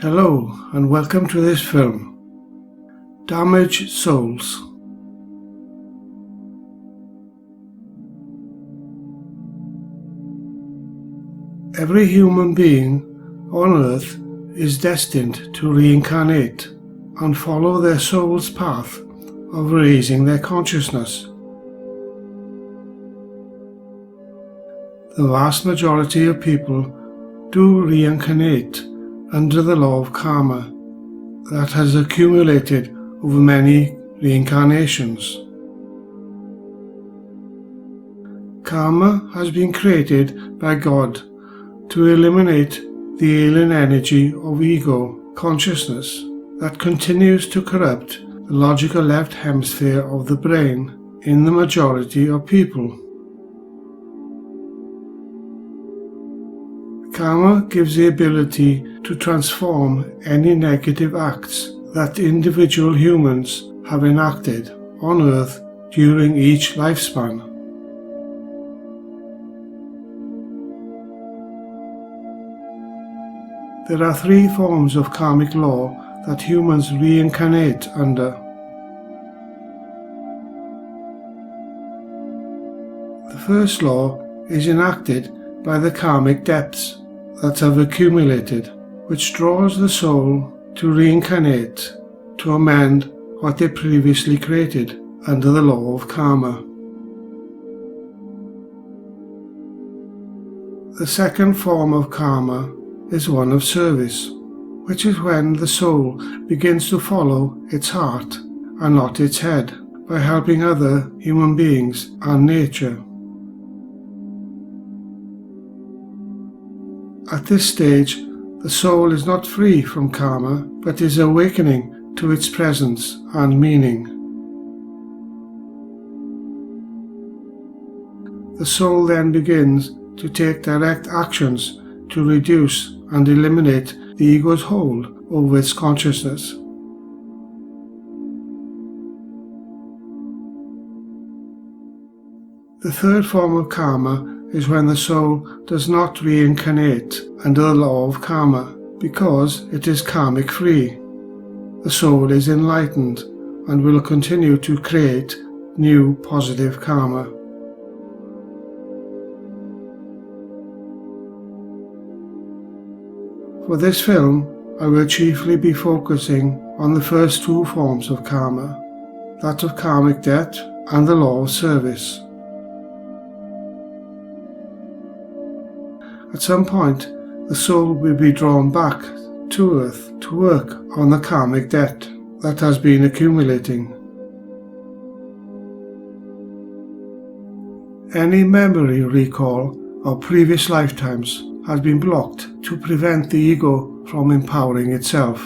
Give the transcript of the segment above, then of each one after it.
Hello and welcome to this film, Damaged Souls. Every human being on earth is destined to reincarnate and follow their soul's path of raising their consciousness. The vast majority of people do reincarnate under the law of karma that has accumulated over many reincarnations. Karma has been created by God to eliminate the alien energy of ego consciousness that continues to corrupt the logical left hemisphere of the brain in the majority of people. Karma gives the ability to transform any negative acts that individual humans have enacted on Earth during each lifespan. There are three forms of karmic law that humans reincarnate under. The first law is enacted by the karmic debts that have accumulated, which draws the soul to reincarnate to amend what they previously created under the law of karma. The second form of karma is one of service, which is when the soul begins to follow its heart and not its head by helping other human beings and nature. At this stage, the soul is not free from karma, but is awakening to its presence and meaning. The soul then begins to take direct actions to reduce and eliminate the ego's hold over its consciousness. The third form of karma is when the soul does not reincarnate under the law of karma because it is karmic free. The soul is enlightened and will continue to create new positive karma. For this film, I will chiefly be focusing on the first two forms of karma, that of karmic debt and the law of service. At some point, the soul will be drawn back to Earth to work on the karmic debt that has been accumulating. Any memory recall of previous lifetimes has been blocked to prevent the ego from empowering itself.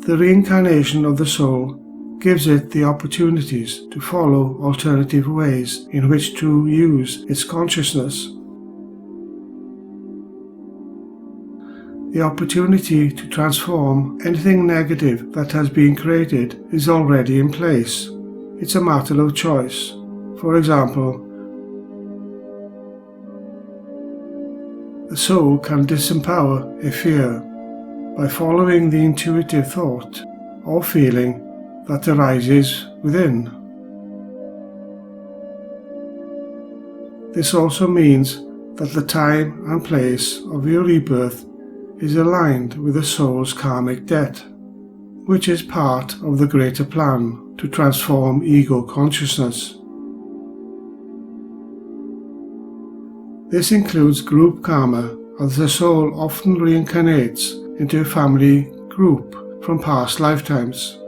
The reincarnation of the soul gives it the opportunities to follow alternative ways in which to use its consciousness. The opportunity to transform anything negative that has been created is already in place. It's a matter of choice. For example, the soul can disempower a fear by following the intuitive thought or feeling that arises within. This also means that the time and place of your rebirth is aligned with the soul's karmic debt, which is part of the greater plan to transform ego consciousness. This includes group karma, as the soul often reincarnates into a family group from past lifetimes.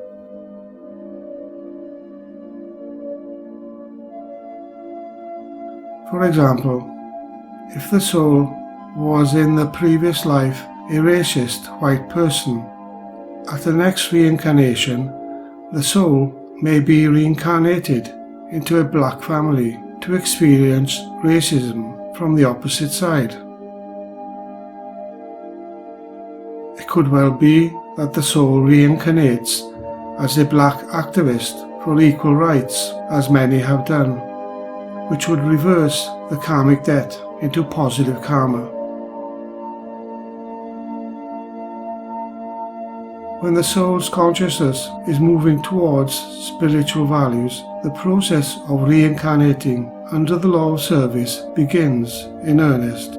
For example, if the soul was in the previous life a racist white person, at the next reincarnation, the soul may be reincarnated into a black family to experience racism from the opposite side. It could well be that the soul reincarnates as a black activist for equal rights, as many have done, which would reverse the karmic debt into positive karma. When the soul's consciousness is moving towards spiritual values, the process of reincarnating under the law of service begins in earnest.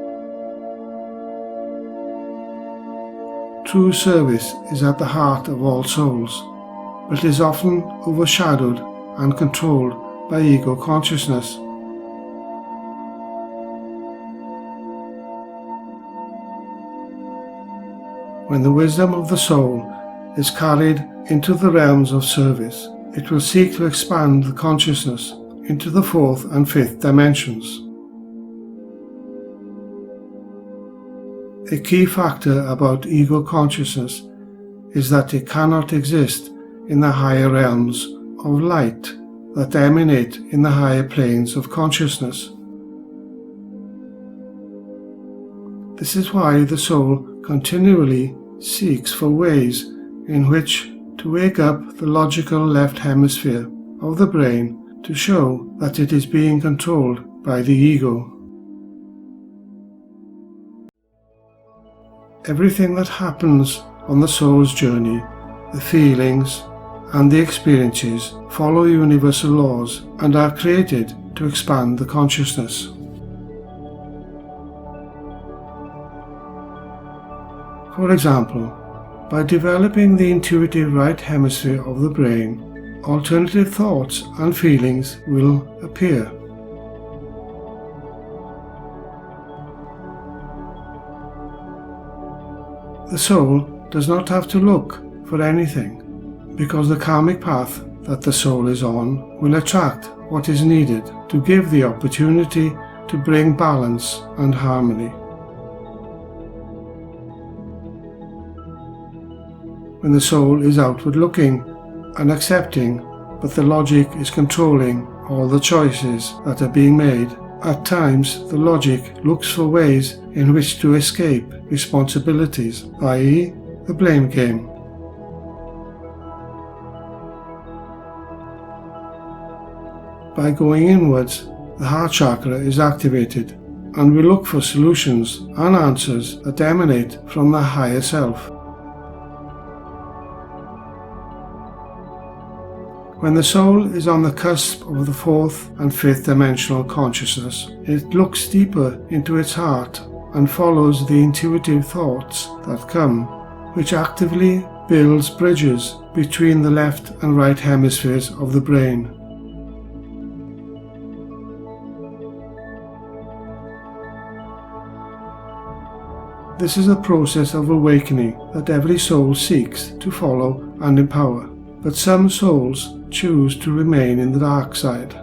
True service is at the heart of all souls, but is often overshadowed and controlled by ego consciousness. When the wisdom of the soul is carried into the realms of service, it will seek to expand the consciousness into the fourth and fifth dimensions. A key factor about ego consciousness is that it cannot exist in the higher realms of light that emanate in the higher planes of consciousness. This is why the soul continually seeks for ways in which to wake up the logical left hemisphere of the brain to show that it is being controlled by the ego. Everything that happens on the soul's journey, the feelings and the experiences, follow universal laws and are created to expand the consciousness. For example, by developing the intuitive right hemisphere of the brain, alternative thoughts and feelings will appear. The soul does not have to look for anything, because the karmic path that the soul is on will attract what is needed to give the opportunity to bring balance and harmony. When the soul is outward looking and accepting, but the logic is controlling all the choices that are being made, at times the logic looks for ways in which to escape responsibilities, i.e., the blame game. By going inwards, the heart chakra is activated, and we look for solutions and answers that emanate from the higher self. When the soul is on the cusp of the fourth and fifth dimensional consciousness, it looks deeper into its heart and follows the intuitive thoughts that come, which actively builds bridges between the left and right hemispheres of the brain. This is a process of awakening that every soul seeks to follow and empower, but some souls choose to remain in the dark side.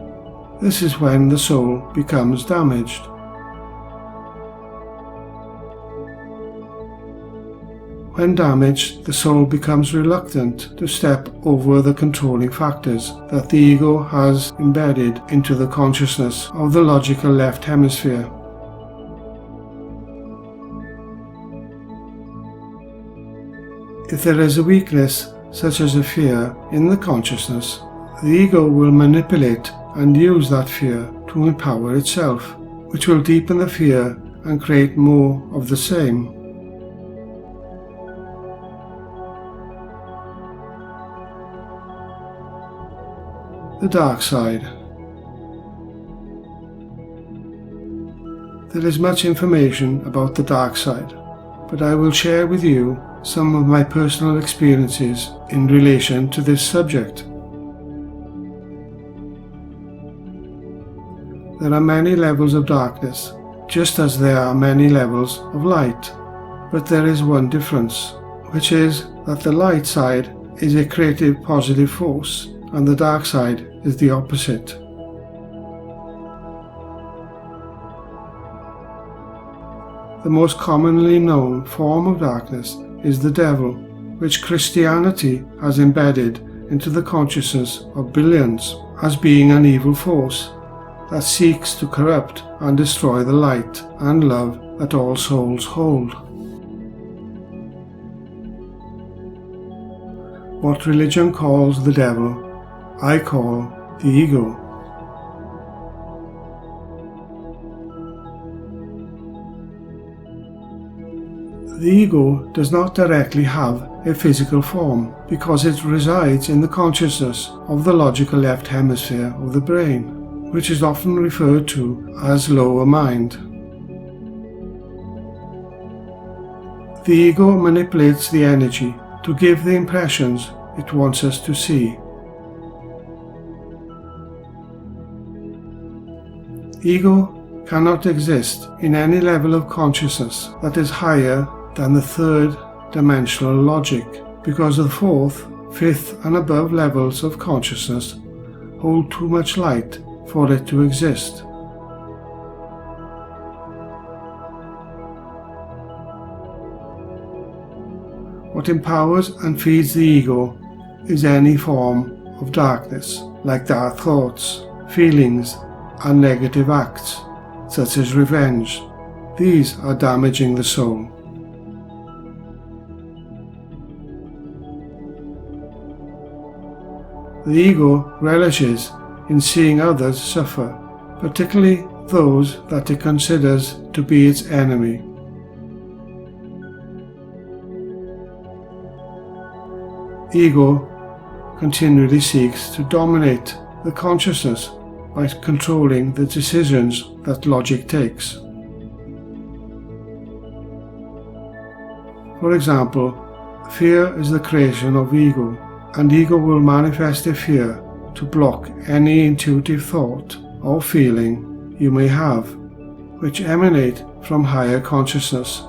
This is when the soul becomes damaged. When damaged, the soul becomes reluctant to step over the controlling factors that the ego has embedded into the consciousness of the logical left hemisphere. If there is a weakness, such as a fear, in the consciousness, the ego will manipulate and use that fear to empower itself, which will deepen the fear and create more of the same. The dark side. There is much information about the dark side, but I will share with you some of my personal experiences in relation to this subject. There are many levels of darkness, just as there are many levels of light, but there is one difference, which is that the light side is a creative positive force and the dark side is the opposite. The most commonly known form of darkness is the devil, which Christianity has embedded into the consciousness of billions as being an evil force that seeks to corrupt and destroy the light and love that all souls hold. What religion calls the devil, I call the ego. The ego does not directly have a physical form because it resides in the consciousness of the logical left hemisphere of the brain, which is often referred to as lower mind. The ego manipulates the energy to give the impressions it wants us to see. Ego cannot exist in any level of consciousness that is higher than the third dimensional logic, because the fourth, fifth and above levels of consciousness hold too much light for it to exist. What empowers and feeds the ego is any form of darkness, like dark thoughts, feelings and negative acts, such as revenge. These are damaging the soul. The ego relishes in seeing others suffer, particularly those that it considers to be its enemy. The ego continually seeks to dominate the consciousness by controlling the decisions that logic takes. For example, fear is the creation of ego, and ego will manifest a fear to block any intuitive thought or feeling you may have, which emanate from higher consciousness.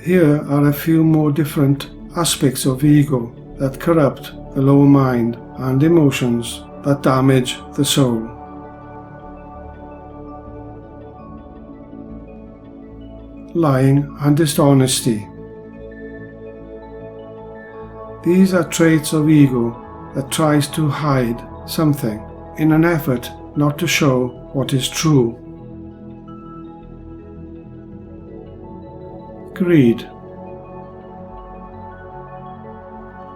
Here are a few more different aspects of ego that corrupt the lower mind and emotions that damage the soul. Lying and dishonesty. These are traits of ego that tries to hide something in an effort not to show what is true. Greed.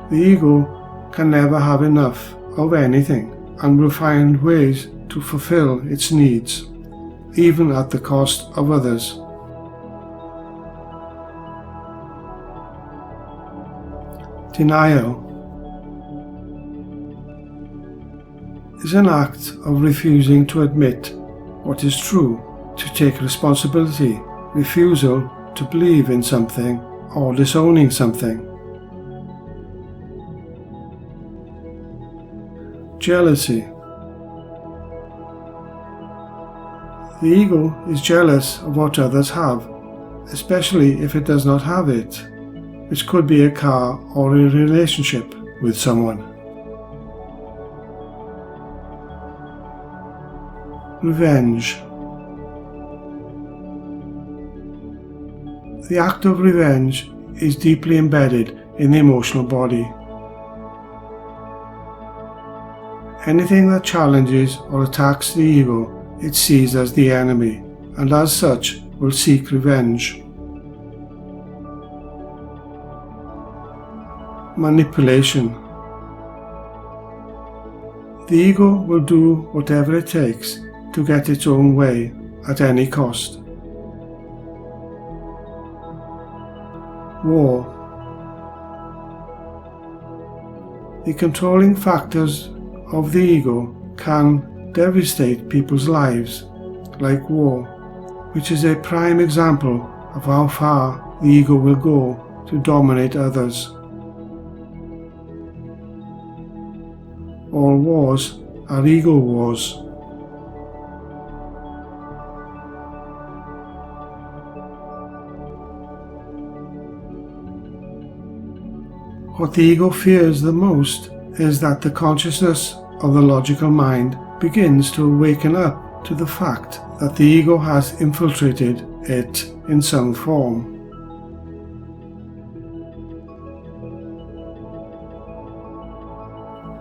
The ego can never have enough of anything and will find ways to fulfill its needs, even at the cost of others. Denial is an act of refusing to admit what is true, to take responsibility, refusal to believe in something, or disowning something. Jealousy. The ego is jealous of what others have, especially if it does not have it, which could be a car or a relationship with someone. Revenge. The act of revenge is deeply embedded in the emotional body. Anything that challenges or attacks the ego, it sees as the enemy, and as such will seek revenge. Manipulation. The ego will do whatever it takes to get its own way at any cost. War. The controlling factors of the ego can devastate people's lives, like war, which is a prime example of how far the ego will go to dominate others. All wars are ego wars. What the ego fears the most is that the consciousness of the logical mind begins to awaken up to the fact that the ego has infiltrated it in some form.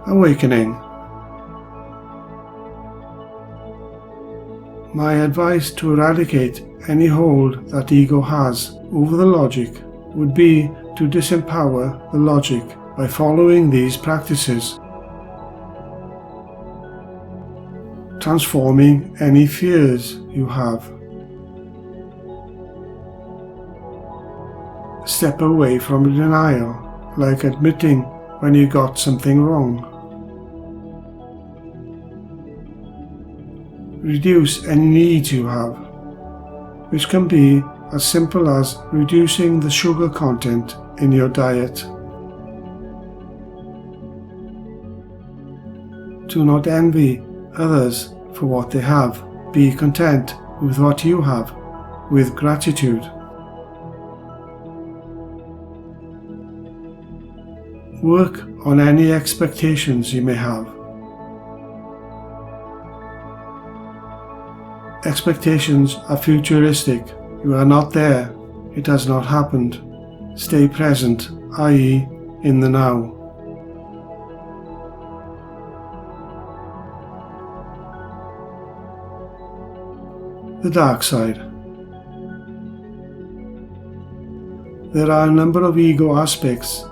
Awakening. My advice to eradicate any hold that ego has over the logic would be to disempower the logic by following these practices. transforming any fears you have. Step away from denial, like admitting when you got something wrong. Reduce any needs you have, which can be as simple as reducing the sugar content in your diet. Do not envy others for what they have. Be content with what you have, with gratitude. Work on any expectations you may have. Expectations are futuristic. You are not there. It has not happened. Stay present, i.e., in the now. The dark side. There are a number of ego aspects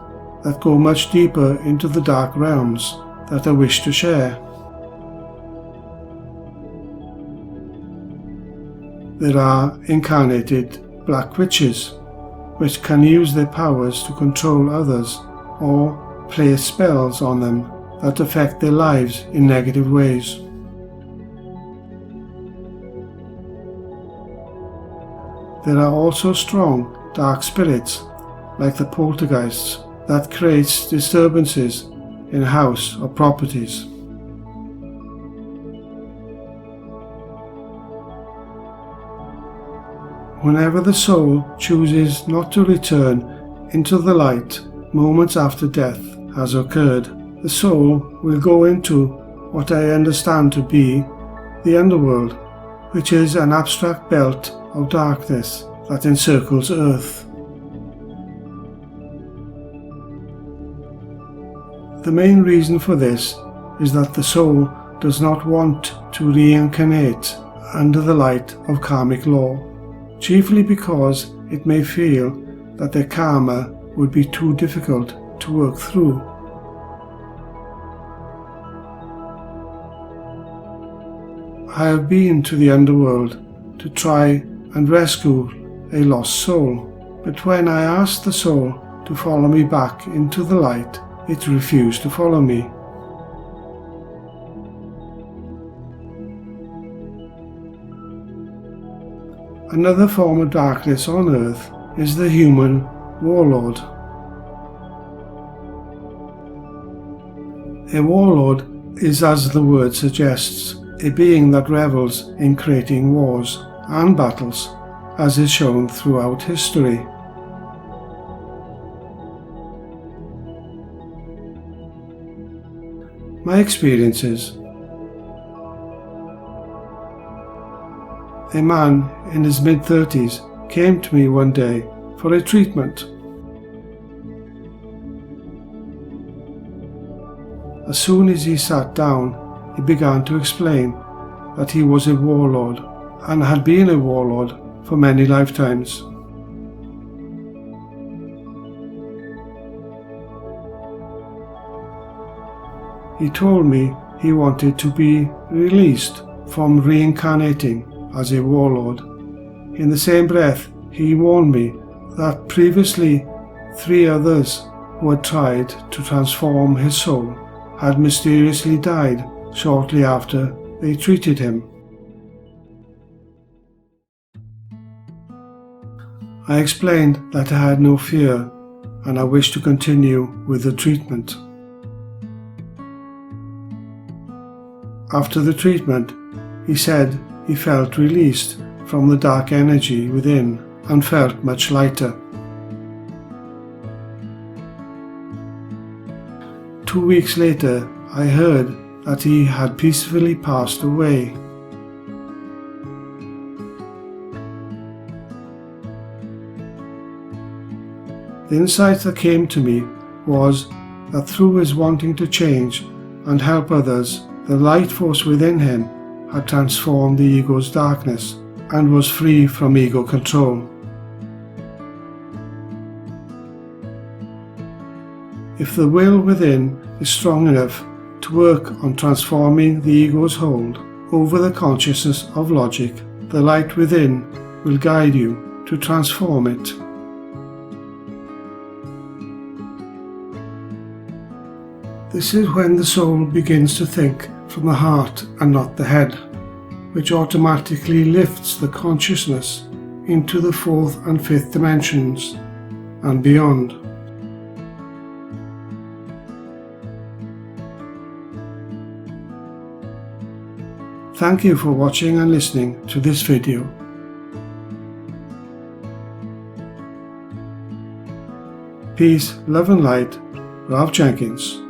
that go much deeper into the dark realms that I wish to share. There are incarnated black witches, which can use their powers to control others or place spells on them that affect their lives in negative ways. There are also strong dark spirits, like the poltergeists, that creates disturbances in a house or properties. Whenever the soul chooses not to return into the light moments after death has occurred, the soul will go into what I understand to be the underworld, which is an abstract belt of darkness that encircles Earth. The main reason for this is that the soul does not want to reincarnate under the light of karmic law, chiefly because it may feel that their karma would be too difficult to work through. I have been to the underworld to try and rescue a lost soul, but when I asked the soul to follow me back into the light, it refused to follow me. Another form of darkness on Earth is the human warlord. A warlord is, as the word suggests, a being that revels in creating wars and battles, as is shown throughout history. My experiences. A man in his mid-30s came to me one day for a treatment. As soon as he sat down, he began to explain that he was a warlord and had been a warlord for many lifetimes. He told me he wanted to be released from reincarnating as a warlord. In the same breath, he warned me that previously 3 others who had tried to transform his soul had mysteriously died shortly after they treated him. I explained that I had no fear and I wished to continue with the treatment. After the treatment, he said he felt released from the dark energy within and felt much lighter. 2 weeks later, I heard that he had peacefully passed away. The insight that came to me was that through his wanting to change and help others, the light force within him had transformed the ego's darkness and was free from ego control. If the will within is strong enough to work on transforming the ego's hold over the consciousness of logic, the light within will guide you to transform it. This is when the soul begins to think from the heart and not the head, which automatically lifts the consciousness into the fourth and fifth dimensions and beyond. Thank you for watching and listening to this video. Peace, love and light, Ralph Jenkins.